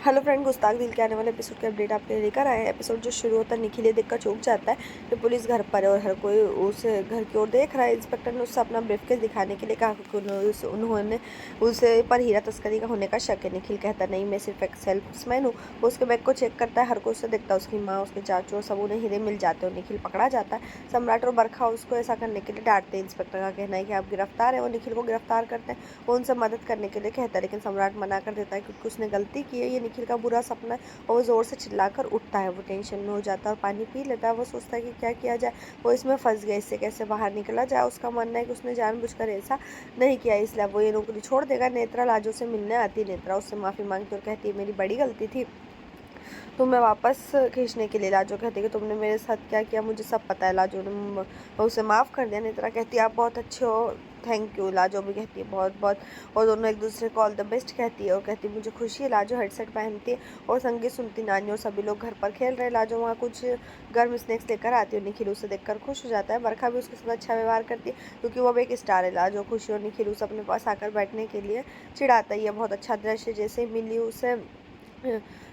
Hello friend, गुस्ताख दिल के आने वाले एपिसोड के अपडेट आपके लिए लेकर आए हैं। एपिसोड जो शुरू होता है, निखिल ये देखकर चौंक जाता है कि पुलिस घर पर है और हर कोई उसे घर की ओर देख रहा है। इंस्पेक्टर ने उससे अपना ब्रीफकेस दिखाने के लिए कहा कि उन्होंने उसे पर हीरा तस्करी का होने का शक है। निखिल कहता नहीं, मैं सिर्फ एक सेल्समैन हूँ। वो उसके बैग को चेक करता है, हर कोई उसे देखता है। उसकी माँ, उसके चाचू और सब उन्हें हीरे मिल जाते हैं और निखिल पकड़ा जाता है। सम्राट और बरखा उसको ऐसा करने के लिए डांटते हैं। इंस्पेक्टर का कहना है कि आप गिरफ्तार है। वो निखिल को गिरफ्तार करते हैं। वो उनसे मदद करने के लिए कहता है, लेकिन सम्राट मना कर देता है क्योंकि उसने गलती की है। ये निखिल का बुरा सपना है और वो ज़ोर से चिल्लाकर उठता है। वो टेंशन में हो जाता है और पानी पी लेता है। वो सोचता है कि क्या किया जाए, वो इसमें फंस गया, इससे कैसे बाहर निकला जाए। उसका मानना है कि उसने जानबूझकर ऐसा नहीं किया, इसलिए वो ये नौकरी छोड़ देगा। नेत्रा लाजो से मिलने आती है। नेत्रा उससे माफ़ी मांगती और कहती है, मेरी बड़ी गलती थी, तुम्हें वापस खींचने के लिए। लाजो कहती है कि तुमने मेरे साथ क्या किया मुझे सब पता है। लाजो ने उसे माफ़ कर दिया। नेत्रा कहती है, आप बहुत अच्छे हो, थैंक यू। लाजो भी कहती है बहुत बहुत, और दोनों एक दूसरे को ऑल द बेस्ट कहती है और कहती है मुझे खुशी है। लाजो हेडसेट पहनती है और संगीत सुनती। नानी और सभी लोग घर पर खेल रहे हैं। लाजो वहाँ कुछ गर्म स्नैक्स लेकर आती है। निखिल उसे देखकर खुश हो जाता है। बरखा भी उसके साथ अच्छा व्यवहार करती है क्योंकि वो भी एक स्टार है। लाजो खुशी और निखिल उसे अपने पास आकर बैठने के लिए चिढ़ाता है। यह बहुत अच्छा दृश्य, जैसे मिली उसे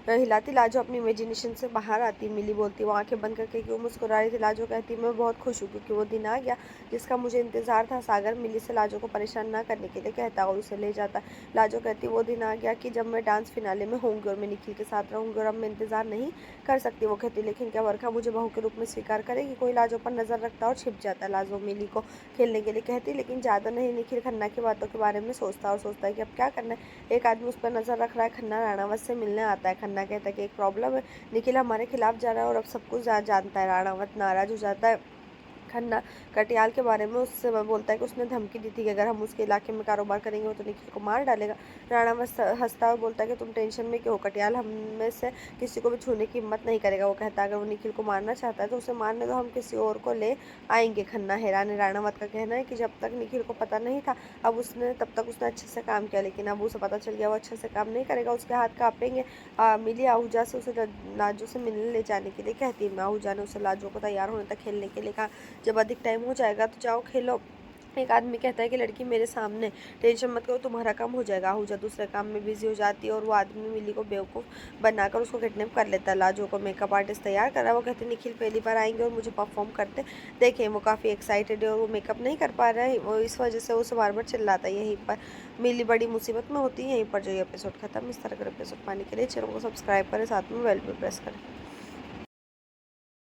हिलाती। लाजो अपनी इमेजिनेशन से बाहर आती। मिली बोलती, वो आंखें बंद करके क्यों मुस्कुरा रही थी। लाजो कहती, मैं बहुत खुश हूँ क्योंकि वो दिन आ गया जिसका मुझे इंतजार था। सागर मिली से लाजो को परेशान ना करने के लिए कहता और उसे ले जाता। लाजो कहती, वो दिन आ गया कि जब मैं डांस फिनाले में होंगी और मैं निखिल के साथ रहूंगी और अब मैं इंतजार नहीं कर सकती। वो कहती, लेकिन क्या बरखा मुझे बहू के रूप में स्वीकार करेगी। कोई लाजो पर नजर रखता और छिप जाता। लाजो मिली को खेलने के लिए कहती, लेकिन ज़्यादा नहीं। निखिल खन्ना की बातों के बारे में सोचता और सोचता है कि अब क्या करना है। एक आदमी उस पर नजर रख रहा है। खन्ना राणावत से मिलने आता है। खन्ना कहता है कि एक प्रॉब्लम है, निखिल हमारे खिलाफ जा रहा है और अब सब कुछ जानता है। राणावत नाराज हो जाता है। खन्ना कटियाल के बारे में उससे बोलता है कि उसने धमकी दी थी कि अगर हम उसके इलाके में कारोबार करेंगे तो निखिल को मार डालेगा। राणावत हंसता हुआ बोलता है कि तुम टेंशन में क्यों हो, कटियाल हम में से किसी को भी छूने की हिम्मत नहीं करेगा। वो कहता है अगर वो निखिल को मारना चाहता है तो उसे मारने दो, हम किसी और को ले आएंगे। खन्ना हैरान है। राणावत का कहना है कि जब तक निखिल को पता नहीं था तब तक उसने अच्छे से काम किया, लेकिन अब उसे पता चल गया वो अच्छे से काम नहीं करेगा, उसके हाथ कांपेंगे। मिली आहूजा से उसे लाजो से मिलने ले जाने के लिए कहती है। आहूजा ने उसे लाजो को तैयार होने तक खेलने के लिए कहा। जब अधिक टाइम हो जाएगा तो जाओ खेलो। एक आदमी कहता है कि लड़की मेरे सामने, टेंशन मत करो, तुम्हारा काम हो जाएगा। आहूजा दूसरे काम में बिजी हो जाती है और वो आदमी मिली को बेवकूफ़ बनाकर उसको किडनैप कर लेता है। लाजो को मेकअप आर्टिस्ट तैयार कर रहा है। वो कहते निखिल पहली बार आएंगे और मुझे परफॉर्म करते देखें। वो काफ़ी एक्साइटेड है और वो मेकअप नहीं कर पा रहा है, वो इस वजह से उसे बार बार चिल्लाता है। यहीं पर मिली बड़ी मुसीबत में होती है। यहीं पर जो ये एपिसोड खत्म। इस तरह का एपिसोड पाने के लिए चैनल को सब्सक्राइब करें, साथ में बेल पर प्रेस करें।